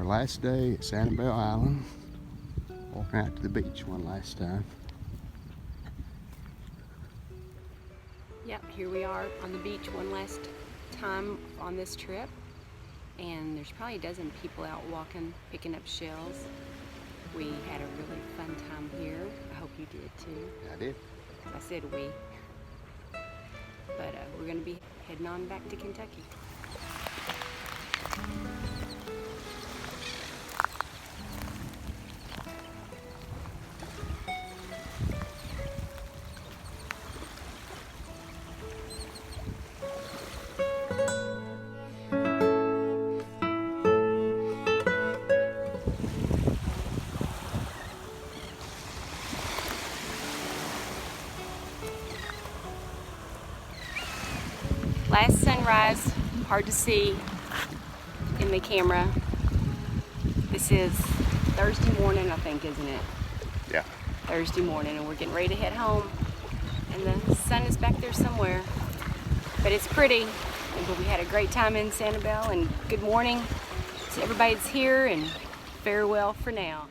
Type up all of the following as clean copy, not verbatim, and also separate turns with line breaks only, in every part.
last day at Sanibel Island. Walking out to the beach one last time.
Yep, here we are on the beach one last time on this trip. And there's probably a dozen people out walking, picking up shells. We had a really fun time here. I hope you did too.
I did.
I said we. But we're going to be heading on back to Kentucky. Last sunrise, hard to see in the camera. This is Thursday morning, I think, isn't it?
Yeah.
Thursday morning, and we're getting ready to head home. And the sun is back there somewhere. But it's pretty. But we had a great time in Sanibel, and good morning to everybody that's here, and farewell for now.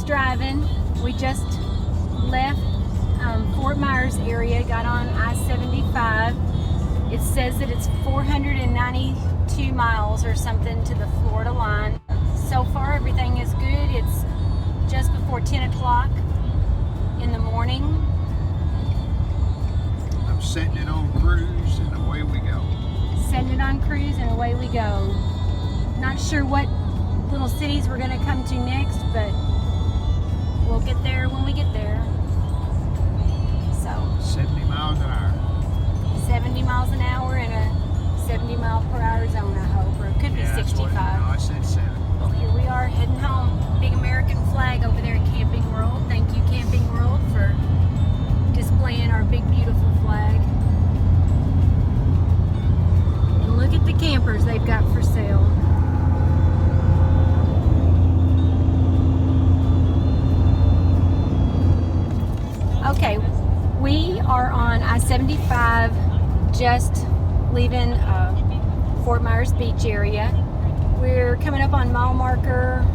Driving. We just left Fort Myers area, got on I-75. It says that it's 492 miles or something to the Florida line. So far everything is good. It's just before 10 o'clock in the morning.
I'm setting it on cruise and away we go.
Setting it on cruise and away we go. Not sure what little cities we're going to come to next, but we'll get there when we get there. So
70 miles an hour.
70 miles an hour in a 70 mile per hour zone, I hope, or it could be 65.
No, I said 70.
Well, here we are heading home. Big American flag over there at Camping World. Thank you, Camping World, for displaying our big, beautiful flag. And look at the are on I-75, just leaving Fort Myers Beach area. We're coming up on mile marker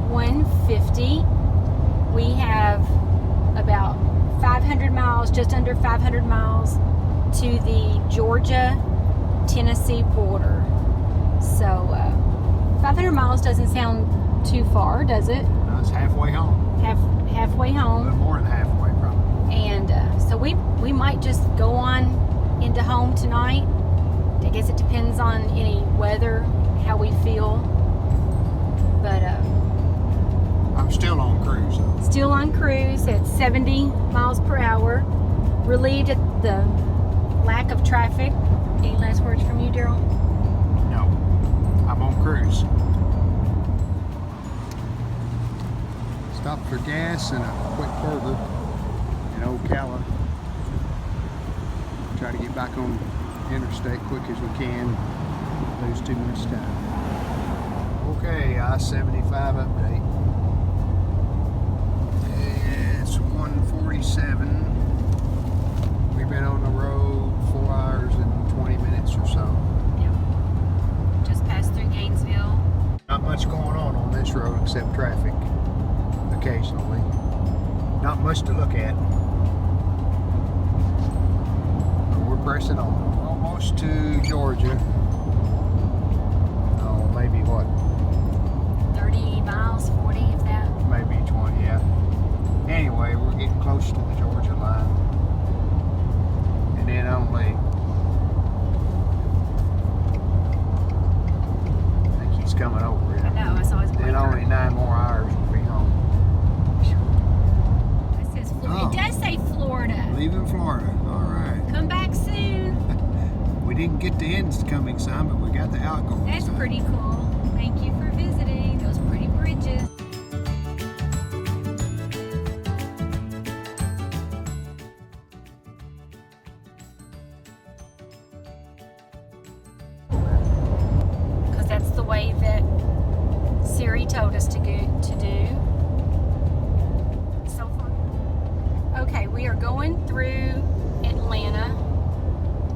150. We have about 500 miles, just under 500 miles to the Georgia-Tennessee border. So 500 miles doesn't sound too far, does it?
No, it's halfway home.
Halfway
A
home.
little more than halfway, probably.
And so we might just go on into home tonight. I guess it depends on any weather, how we feel. But
I'm still on cruise, though.
still on cruise at 70 miles per hour. Relieved at the lack of traffic. Any last words from you, Daryl?
No, I'm on cruise.
Stopped for gas and a quick burger in Ocala. Try to get back on interstate quick as we can. Lose too much time.
Okay, I-75 update. It's 1:47. We've been on the road 4 hours and 20 minutes or so.
Yeah. Just passed through Gainesville.
Not much going on this road except traffic occasionally. Not much to look at. But we're pressing on. Almost to Georgia. Oh, maybe what?
30 miles, 40 if that.
Maybe 20, yeah. Anyway, we're getting close to the Georgia line. And then only, I think he's coming over it.
I know, I saw his
Then
blinker.
only 9 more hours we'll be home.
It says Florida.
Oh.
It does say Florida.
Leaving Florida. All right.
Come back soon.
We didn't get the incoming sign, but we got the outgoing
That's
sign.
pretty cool. Thank you for visiting those pretty bridges. Because that's the way that Siri told us to do. So far. Okay, we are going through Atlanta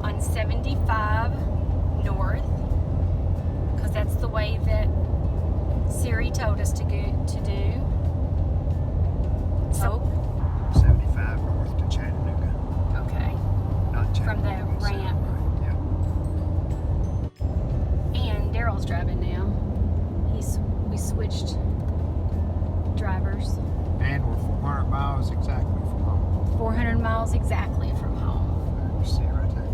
on 75 north, because that's the way that Siri told us to do. So,
75 north to Chattanooga.
okay,
Not Chattanooga.
from the
it's
ramp.
right, yeah.
And Daryl's driving now. We switched drivers.
And we're 400 miles exactly from home.
400 miles exactly from home.
You see it right there.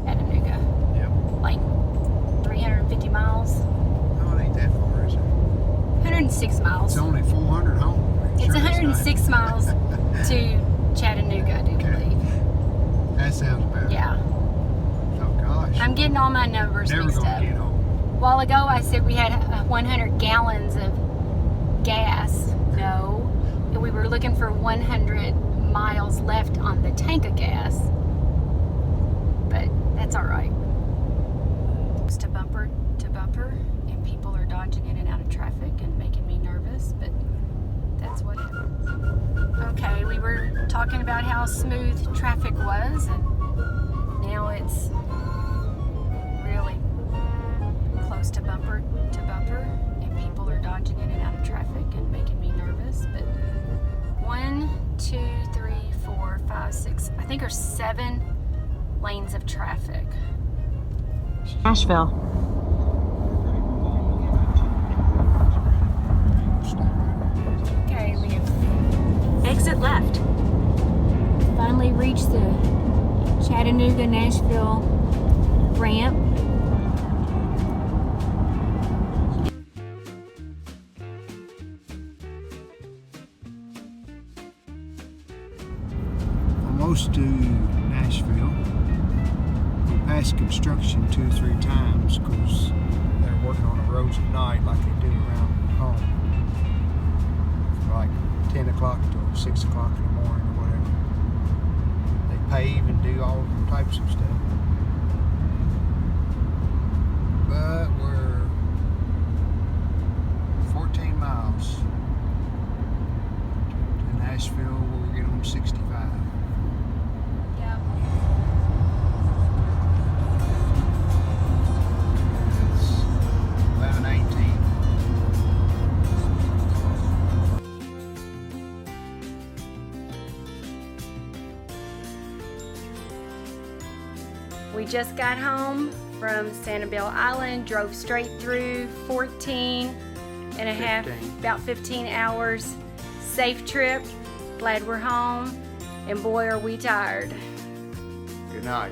Chattanooga,
Yep.
like 350 miles,
No, it ain't that far, is it?
106 miles.
It's only 400 home.
It's
Sure
106 miles
not.
to Chattanooga, I do
Okay.
believe.
That sounds better.
Yeah.
Oh, gosh.
I'm getting all my numbers
Never
mixed
gonna
up.
get home.
A while ago I said we had 100 gallons of gas. No. And we were looking for 100 miles left on the tank of gas. But that's all right. It's to bumper, and people are dodging in and out of traffic and making me nervous, but that's what happens. Okay, we were talking about how smooth traffic was, and now it's really close to bumper, and people are dodging in and out of traffic and making me nervous. But 1, 2, 3, 4, 5, 6, I think there's 7 lanes of traffic. Nashville. Okay, we have exit left. Finally reached the Chattanooga Nashville ramp.
Almost to Nashville. We passed construction 2 or 3 times because they're working on the roads at night like they do around home. From like 10 o'clock till 6 o'clock in the morning or whatever. They pave and do all types of stuff. But we're
just got home from Sanibel Island, drove straight through 14 and a half,
15.
about 15 hours. Safe trip, glad we're home, and boy are we tired.
Good night.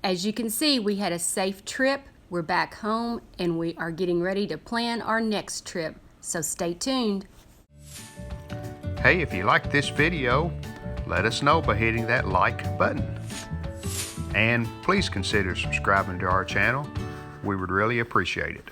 As you can see, we had a safe trip. We're back home and we are getting ready to plan our next trip. So stay tuned.
Hey, if you liked this video, let us know by hitting that like button. And please consider subscribing to our channel. We would really appreciate it.